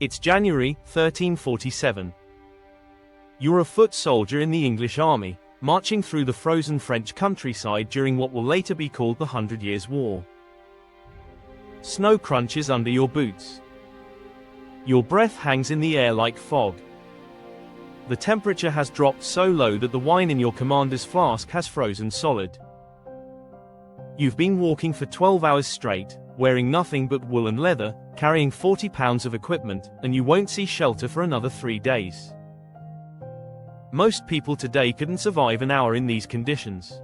It's January 1347. You're a foot soldier in the English army, marching through the frozen French countryside during what will later be called the 100 Years' War. Snow crunches under your boots. Your breath hangs in the air like fog. The temperature has dropped so low that the wine in your commander's flask has frozen solid. You've been walking for 12 hours straight, wearing nothing but wool and leather, carrying 40 pounds of equipment, and you won't see shelter for another 3 days. Most people today couldn't survive an hour in these conditions.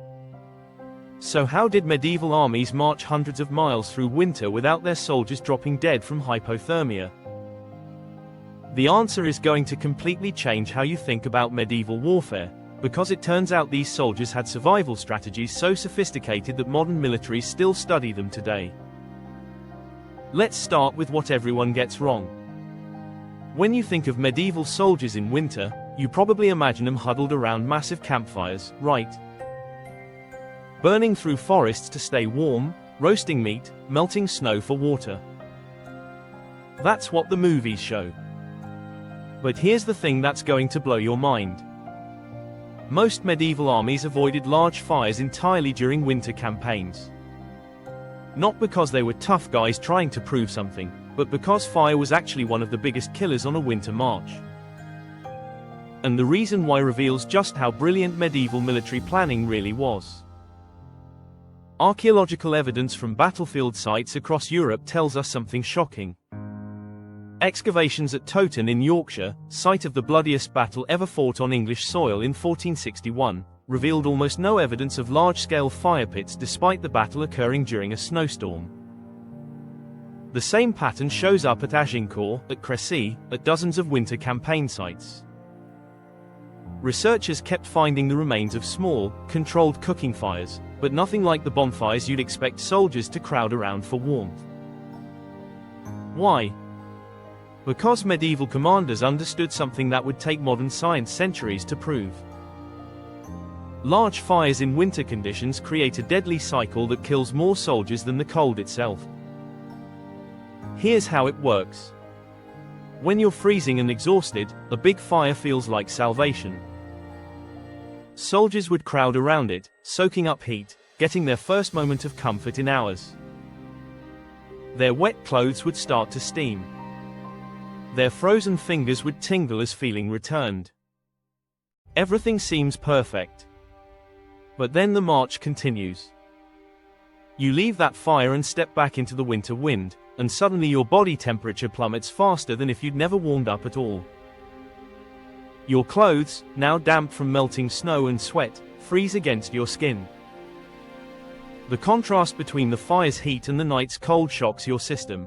So how did medieval armies march hundreds of miles through winter without their soldiers dropping dead from hypothermia? The answer is going to completely change how you think about medieval warfare, because it turns out these soldiers had survival strategies so sophisticated that modern militaries still study them today. Let's start with what everyone gets wrong. When you think of medieval soldiers in winter, you probably imagine them huddled around massive campfires, right? Burning through forests to stay warm, roasting meat, melting snow for water. That's what the movies show. But here's the thing that's going to blow your mind. Most medieval armies avoided large fires entirely during winter campaigns. Not because they were tough guys trying to prove something, but because fire was actually one of the biggest killers on a winter march. And the reason why reveals just how brilliant medieval military planning really was. Archaeological evidence from battlefield sites across Europe tells us something shocking. Excavations at Towton in Yorkshire, site of the bloodiest battle ever fought on English soil in 1461, revealed almost no evidence of large-scale fire pits despite the battle occurring during a snowstorm. The same pattern shows up at Agincourt, at Crécy, at dozens of winter campaign sites. Researchers kept finding the remains of small, controlled cooking fires, but nothing like the bonfires you'd expect soldiers to crowd around for warmth. Why? Because medieval commanders understood something that would take modern science centuries to prove. Large fires in winter conditions create a deadly cycle that kills more soldiers than the cold itself. Here's how it works. When you're freezing and exhausted, a big fire feels like salvation. Soldiers would crowd around it, soaking up heat, getting their first moment of comfort in hours. Their wet clothes would start to steam. Their frozen fingers would tingle as feeling returned. Everything seems perfect. But then the march continues. You leave that fire and step back into the winter wind, and suddenly your body temperature plummets faster than if you'd never warmed up at all. Your clothes, now damp from melting snow and sweat, freeze against your skin. The contrast between the fire's heat and the night's cold shocks your system.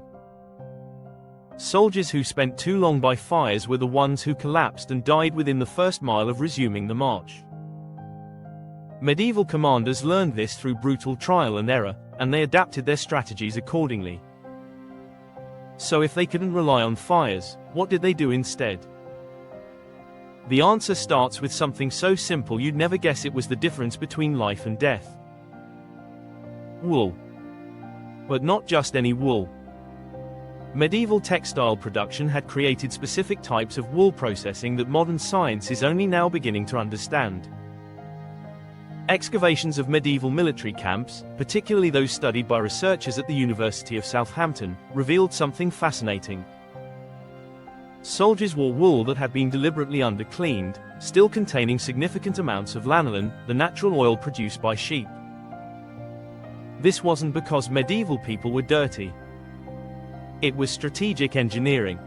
Soldiers who spent too long by fires were the ones who collapsed and died within the first mile of resuming the march. Medieval commanders learned this through brutal trial and error, and they adapted their strategies accordingly. So if they couldn't rely on fires, what did they do instead? The answer starts with something so simple you'd never guess it was the difference between life and death. Wool. But not just any wool. Medieval textile production had created specific types of wool processing that modern science is only now beginning to understand. Excavations of medieval military camps, particularly those studied by researchers at the University of Southampton, revealed something fascinating. Soldiers wore wool that had been deliberately undercleaned, still containing significant amounts of lanolin, the natural oil produced by sheep. This wasn't because medieval people were dirty. It was strategic engineering.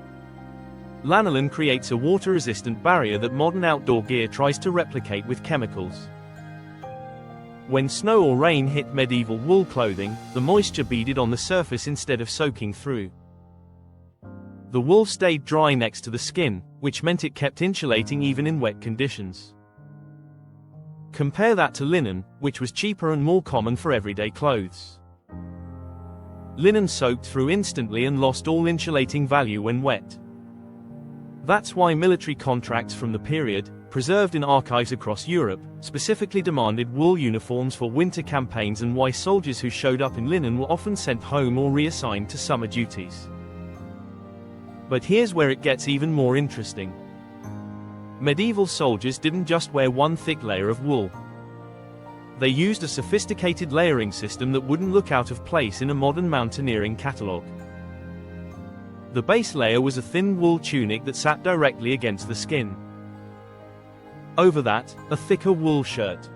Lanolin creates a water-resistant barrier that modern outdoor gear tries to replicate with chemicals. When snow or rain hit medieval wool clothing, the moisture beaded on the surface instead of soaking through. The wool stayed dry next to the skin, which meant it kept insulating even in wet conditions. Compare that to linen, which was cheaper and more common for everyday clothes. Linen soaked through instantly and lost all insulating value when wet. That's why military contracts from the period, preserved in archives across Europe, specifically demanded wool uniforms for winter campaigns, and why soldiers who showed up in linen were often sent home or reassigned to summer duties. But here's where it gets even more interesting. Medieval soldiers didn't just wear one thick layer of wool. They used a sophisticated layering system that wouldn't look out of place in a modern mountaineering catalogue. The base layer was a thin wool tunic that sat directly against the skin. Over that, a thicker wool shirt.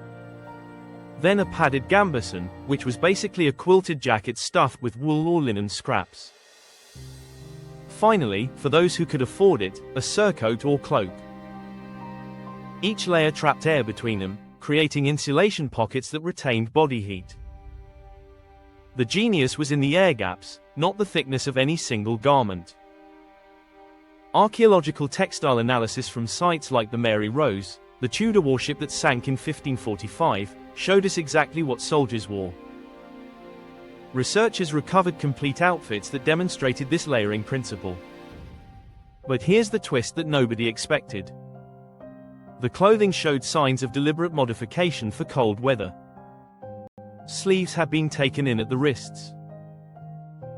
Then a padded gambeson, which was basically a quilted jacket stuffed with wool or linen scraps. Finally, for those who could afford it, a surcoat or cloak. Each layer trapped air between them, creating insulation pockets that retained body heat. The genius was in the air gaps, not the thickness of any single garment. Archaeological textile analysis from sites like the Mary Rose, the Tudor warship that sank in 1545, showed us exactly what soldiers wore. Researchers recovered complete outfits that demonstrated this layering principle. But here's the twist that nobody expected. The clothing showed signs of deliberate modification for cold weather. Sleeves had been taken in at the wrists.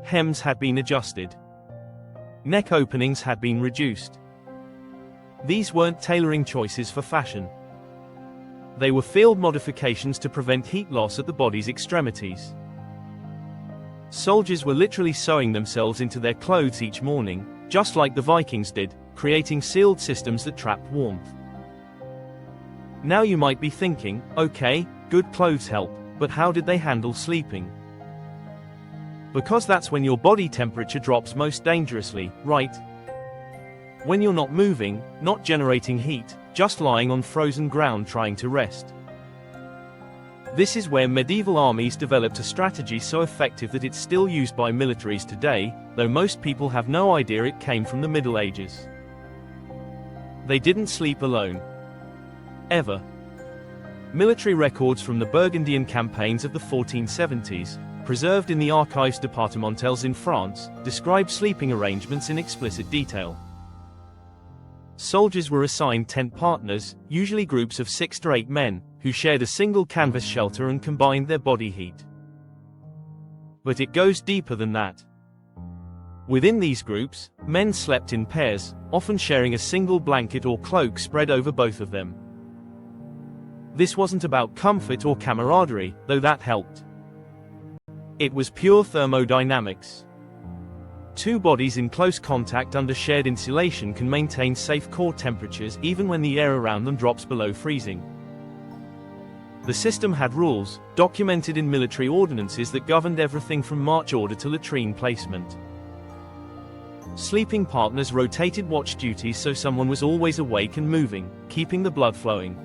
Hems had been adjusted. Neck openings had been reduced. These weren't tailoring choices for fashion. They were field modifications to prevent heat loss at the body's extremities. Soldiers were literally sewing themselves into their clothes each morning, just like the Vikings did, creating sealed systems that trapped warmth. Now you might be thinking, okay, good clothes help, but how did they handle sleeping? Because that's when your body temperature drops most dangerously, right? When you're not moving, not generating heat, just lying on frozen ground trying to rest. This is where medieval armies developed a strategy so effective that it's still used by militaries today, though most people have no idea it came from the Middle Ages. They didn't sleep alone. Ever. Military records from the Burgundian campaigns of the 1470s, preserved in the Archives départementales in France, describe sleeping arrangements in explicit detail. Soldiers were assigned tent partners, usually groups of 6 to 8 men, who shared a single canvas shelter and combined their body heat. But it goes deeper than that. Within these groups, men slept in pairs, often sharing a single blanket or cloak spread over both of them. This wasn't about comfort or camaraderie, though that helped. It was pure thermodynamics. 2 bodies in close contact under shared insulation can maintain safe core temperatures even when the air around them drops below freezing. The system had rules, documented in military ordinances that governed everything from march order to latrine placement. Sleeping partners rotated watch duties so someone was always awake and moving, keeping the blood flowing.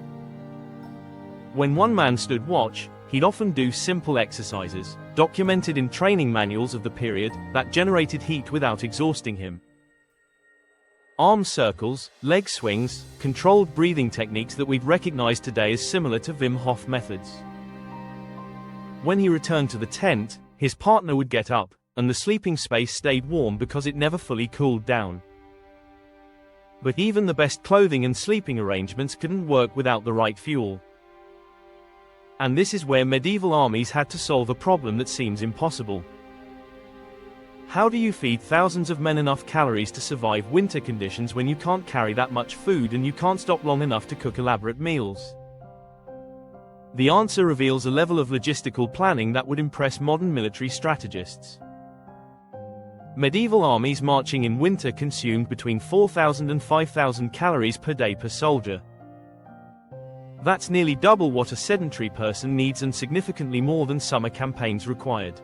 When one man stood watch, he'd often do simple exercises, documented in training manuals of the period, that generated heat without exhausting him. Arm circles, leg swings, controlled breathing techniques that we'd recognize today as similar to Wim Hof methods. When he returned to the tent, his partner would get up, and the sleeping space stayed warm because it never fully cooled down. But even the best clothing and sleeping arrangements couldn't work without the right fuel. And this is where medieval armies had to solve a problem that seems impossible. How do you feed thousands of men enough calories to survive winter conditions when you can't carry that much food and you can't stop long enough to cook elaborate meals? The answer reveals a level of logistical planning that would impress modern military strategists. Medieval armies marching in winter consumed between 4,000 and 5,000 calories per day per soldier. That's nearly double what a sedentary person needs and significantly more than summer campaigns required.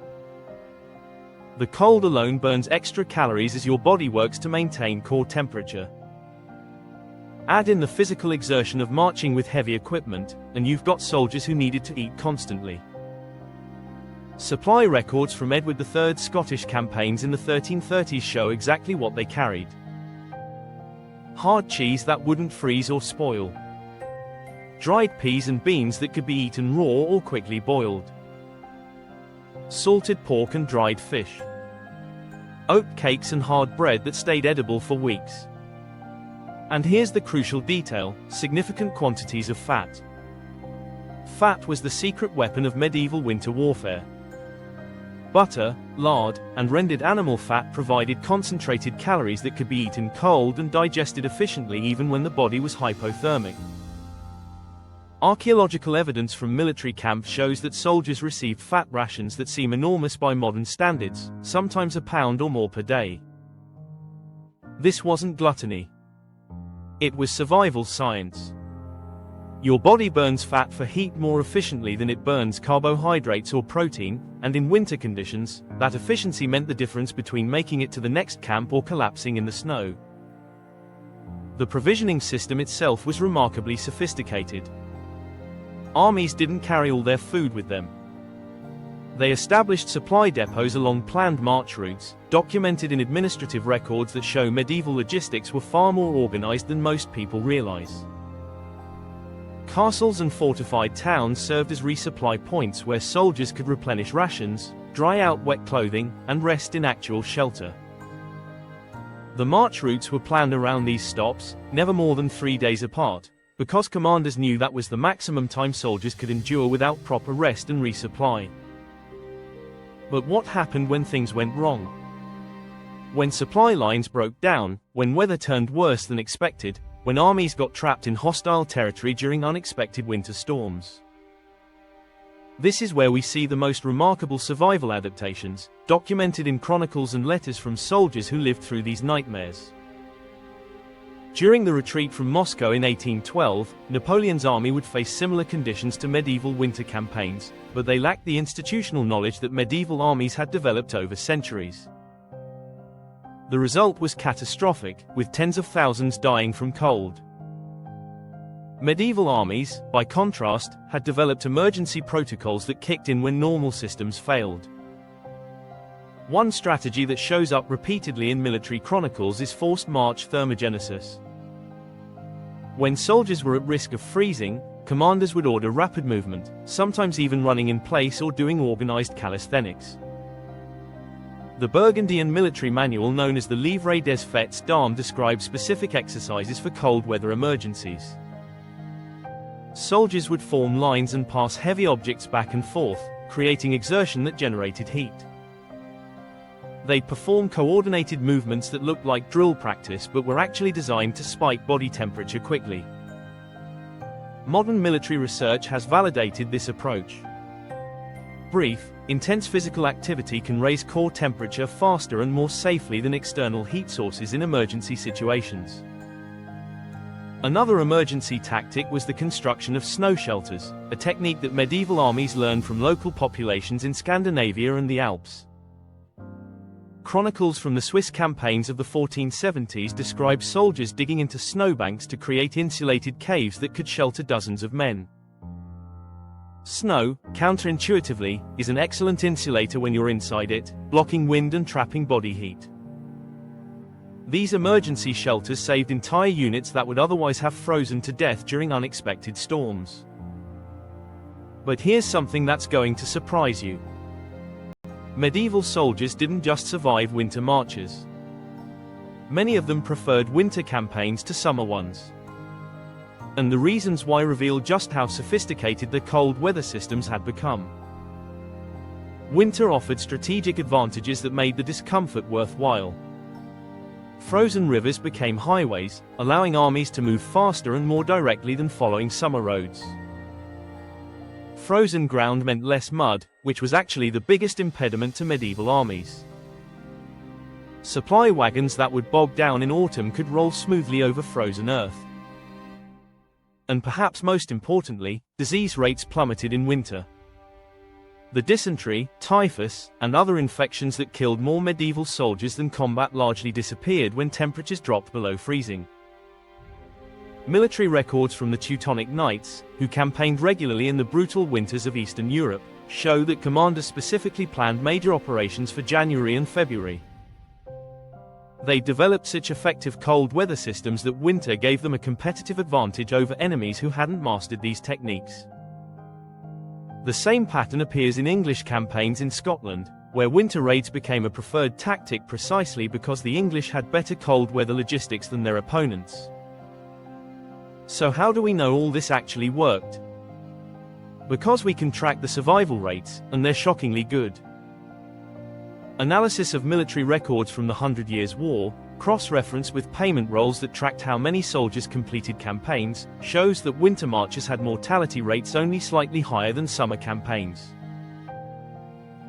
The cold alone burns extra calories as your body works to maintain core temperature. Add in the physical exertion of marching with heavy equipment, and you've got soldiers who needed to eat constantly. Supply records from Edward III's Scottish campaigns in the 1330s show exactly what they carried. Hard cheese that wouldn't freeze or spoil. Dried peas and beans that could be eaten raw or quickly boiled. Salted pork and dried fish. Oat cakes and hard bread that stayed edible for weeks. And here's the crucial detail: significant quantities of fat. Fat was the secret weapon of medieval winter warfare. Butter, lard, and rendered animal fat provided concentrated calories that could be eaten cold and digested efficiently even when the body was hypothermic. Archaeological evidence from military camps shows that soldiers received fat rations that seem enormous by modern standards, sometimes a pound or more per day. This wasn't gluttony. It was survival science. Your body burns fat for heat more efficiently than it burns carbohydrates or protein, and in winter conditions, that efficiency meant the difference between making it to the next camp or collapsing in the snow. The provisioning system itself was remarkably sophisticated. Armies didn't carry all their food with them. They established supply depots along planned march routes, documented in administrative records that show medieval logistics were far more organized than most people realize. Castles and fortified towns served as resupply points where soldiers could replenish rations, dry out wet clothing, and rest in actual shelter. The march routes were planned around these stops, never more than 3 days apart, because commanders knew that was the maximum time soldiers could endure without proper rest and resupply. But what happened when things went wrong? When supply lines broke down, when weather turned worse than expected, when armies got trapped in hostile territory during unexpected winter storms. This is where we see the most remarkable survival adaptations, documented in chronicles and letters from soldiers who lived through these nightmares. During the retreat from Moscow in 1812, Napoleon's army would face similar conditions to medieval winter campaigns, but they lacked the institutional knowledge that medieval armies had developed over centuries. The result was catastrophic, with tens of thousands dying from cold. Medieval armies, by contrast, had developed emergency protocols that kicked in when normal systems failed. One strategy that shows up repeatedly in military chronicles is forced march thermogenesis. When soldiers were at risk of freezing, commanders would order rapid movement, sometimes even running in place or doing organized calisthenics. The Burgundian military manual known as the Livre des Fêtes d'Armes describes specific exercises for cold weather emergencies. Soldiers would form lines and pass heavy objects back and forth, creating exertion that generated heat. They'd perform coordinated movements that looked like drill practice but were actually designed to spike body temperature quickly. Modern military research has validated this approach. Brief, intense physical activity can raise core temperature faster and more safely than external heat sources in emergency situations. Another emergency tactic was the construction of snow shelters, a technique that medieval armies learned from local populations in Scandinavia and the Alps. Chronicles from the Swiss campaigns of the 1470s describe soldiers digging into snowbanks to create insulated caves that could shelter dozens of men. Snow, counterintuitively, is an excellent insulator when you're inside it, blocking wind and trapping body heat. These emergency shelters saved entire units that would otherwise have frozen to death during unexpected storms. But here's something that's going to surprise you. Medieval soldiers didn't just survive winter marches. Many of them preferred winter campaigns to summer ones. And the reasons why reveal just how sophisticated the cold weather systems had become. Winter offered strategic advantages that made the discomfort worthwhile. Frozen rivers became highways, allowing armies to move faster and more directly than following summer roads. Frozen ground meant less mud, which was actually the biggest impediment to medieval armies. Supply wagons that would bog down in autumn could roll smoothly over frozen earth. And perhaps most importantly, disease rates plummeted in winter. The dysentery, typhus, and other infections that killed more medieval soldiers than combat largely disappeared when temperatures dropped below freezing. Military records from the Teutonic Knights, who campaigned regularly in the brutal winters of Eastern Europe, show that commanders specifically planned major operations for January and February. They developed such effective cold weather systems that winter gave them a competitive advantage over enemies who hadn't mastered these techniques. The same pattern appears in English campaigns in Scotland, where winter raids became a preferred tactic precisely because the English had better cold weather logistics than their opponents. So how do we know all this actually worked? Because we can track the survival rates, and they're shockingly good. Analysis of military records from the Hundred Years' War, cross-reference with payment rolls that tracked how many soldiers completed campaigns, shows that winter marches had mortality rates only slightly higher than summer campaigns.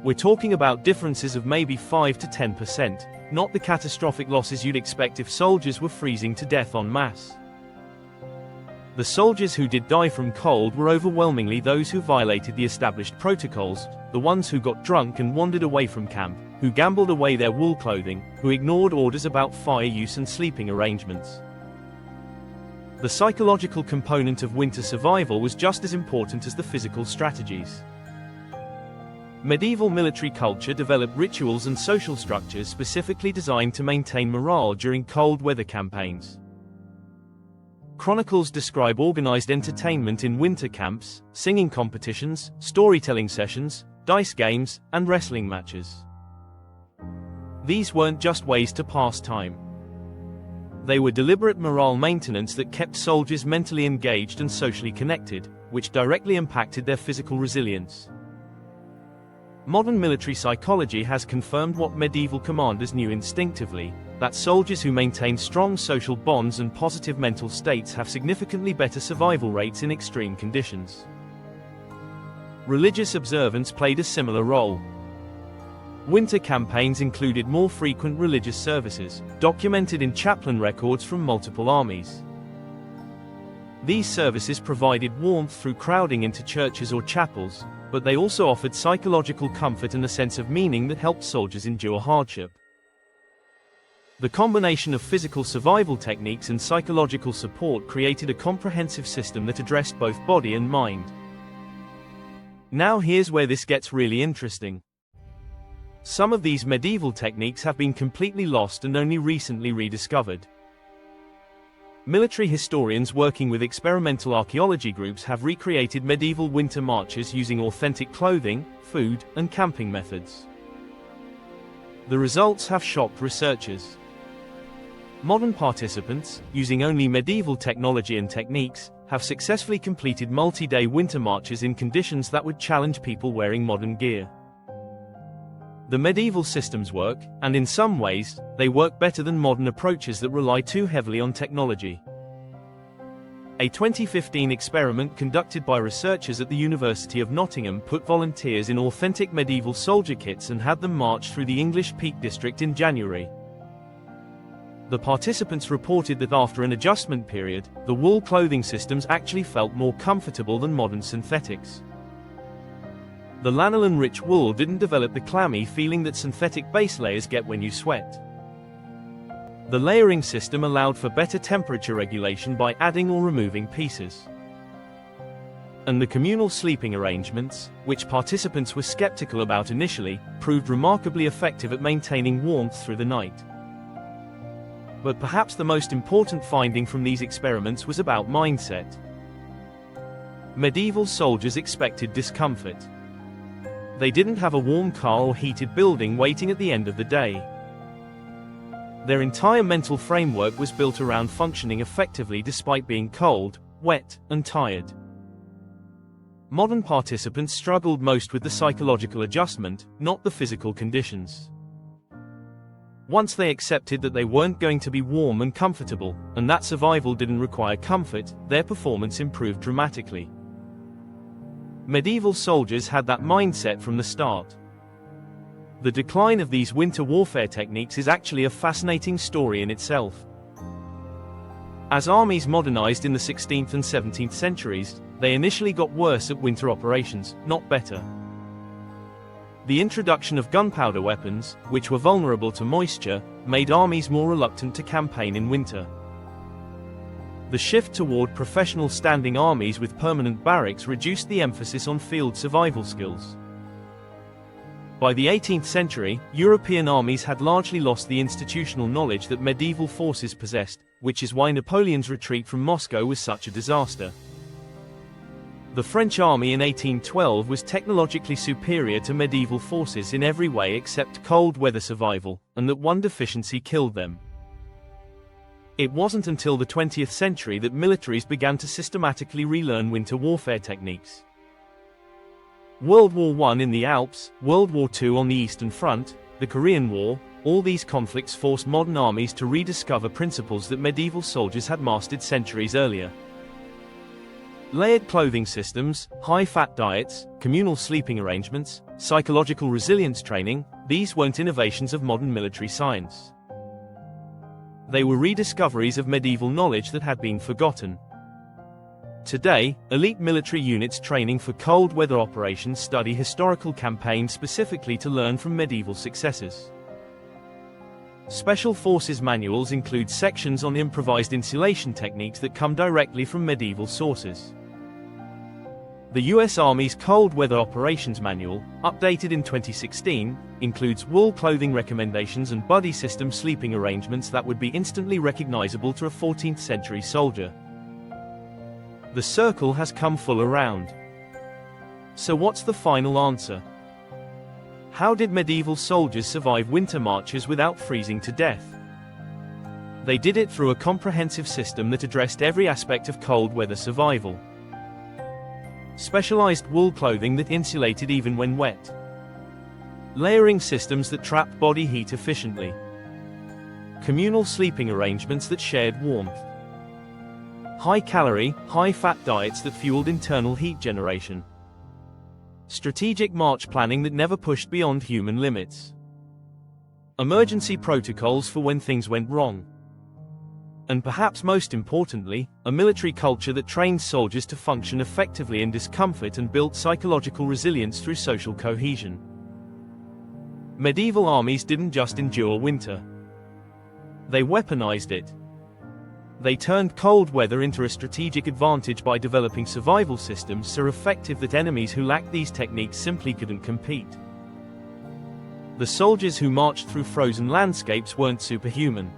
We're talking about differences of maybe 5 to 10%, not the catastrophic losses you'd expect if soldiers were freezing to death en masse. The soldiers who did die from cold were overwhelmingly those who violated the established protocols, the ones who got drunk and wandered away from camp, who gambled away their wool clothing, who ignored orders about fire use and sleeping arrangements. The psychological component of winter survival was just as important as the physical strategies. Medieval military culture developed rituals and social structures specifically designed to maintain morale during cold weather campaigns. Chronicles describe organized entertainment in winter camps, singing competitions, storytelling sessions, dice games, and wrestling matches. These weren't just ways to pass time. They were deliberate morale maintenance that kept soldiers mentally engaged and socially connected, which directly impacted their physical resilience. Modern military psychology has confirmed what medieval commanders knew instinctively, that soldiers who maintain strong social bonds and positive mental states have significantly better survival rates in extreme conditions. Religious observance played a similar role. Winter campaigns included more frequent religious services, documented in chaplain records from multiple armies. These services provided warmth through crowding into churches or chapels, but they also offered psychological comfort and a sense of meaning that helped soldiers endure hardship. The combination of physical survival techniques and psychological support created a comprehensive system that addressed both body and mind. Now here's where this gets really interesting. Some of these medieval techniques have been completely lost and only recently rediscovered. Military historians working with experimental archaeology groups have recreated medieval winter marches using authentic clothing, food, and camping methods. The results have shocked researchers. Modern participants, using only medieval technology and techniques, have successfully completed multi-day winter marches in conditions that would challenge people wearing modern gear. The medieval systems work, and in some ways, they work better than modern approaches that rely too heavily on technology. A 2015 experiment conducted by researchers at the University of Nottingham put volunteers in authentic medieval soldier kits and had them march through the English Peak District in January. The participants reported that after an adjustment period, the wool clothing systems actually felt more comfortable than modern synthetics. The lanolin-rich wool didn't develop the clammy feeling that synthetic base layers get when you sweat. The layering system allowed for better temperature regulation by adding or removing pieces. And the communal sleeping arrangements, which participants were skeptical about initially, proved remarkably effective at maintaining warmth through the night. But perhaps the most important finding from these experiments was about mindset. Medieval soldiers expected discomfort. They didn't have a warm car or heated building waiting at the end of the day. Their entire mental framework was built around functioning effectively despite being cold, wet, and tired. Modern participants struggled most with the psychological adjustment, not the physical conditions. Once they accepted that they weren't going to be warm and comfortable, and that survival didn't require comfort, their performance improved dramatically. Medieval soldiers had that mindset from the start. The decline of these winter warfare techniques is actually a fascinating story in itself. As armies modernized in the 16th and 17th centuries, they initially got worse at winter operations, not better. The introduction of gunpowder weapons, which were vulnerable to moisture, made armies more reluctant to campaign in winter. The shift toward professional standing armies with permanent barracks reduced the emphasis on field survival skills. By the 18th century, European armies had largely lost the institutional knowledge that medieval forces possessed, which is why Napoleon's retreat from Moscow was such a disaster. The French army in 1812 was technologically superior to medieval forces in every way except cold weather survival, and that one deficiency killed them. It wasn't until the 20th century that militaries began to systematically relearn winter warfare techniques. World War I in the Alps, World War II on the Eastern Front, the Korean War, all these conflicts forced modern armies to rediscover principles that medieval soldiers had mastered centuries earlier. Layered clothing systems, high-fat diets, communal sleeping arrangements, psychological resilience training, these weren't innovations of modern military science. They were rediscoveries of medieval knowledge that had been forgotten. Today, elite military units training for cold weather operations study historical campaigns specifically to learn from medieval successes. Special Forces manuals include sections on improvised insulation techniques that come directly from medieval sources. The U.S. Army's Cold Weather Operations Manual, updated in 2016, includes wool clothing recommendations and buddy system sleeping arrangements that would be instantly recognizable to a 14th century soldier. The circle has come full around. So what's the final answer? How did medieval soldiers survive winter marches without freezing to death? They did it through a comprehensive system that addressed every aspect of cold weather survival. Specialized wool clothing that insulated even when wet. Layering systems that trapped body heat efficiently. Communal sleeping arrangements that shared warmth. High-calorie, high-fat diets that fueled internal heat generation. Strategic march planning that never pushed beyond human limits. Emergency protocols for when things went wrong. And perhaps most importantly, a military culture that trained soldiers to function effectively in discomfort and built psychological resilience through social cohesion. Medieval armies didn't just endure winter. They weaponized it. They turned cold weather into a strategic advantage by developing survival systems so effective that enemies who lacked these techniques simply couldn't compete. The soldiers who marched through frozen landscapes weren't superhuman.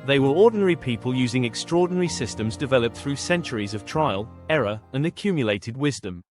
They were ordinary people using extraordinary systems developed through centuries of trial, error, and accumulated wisdom.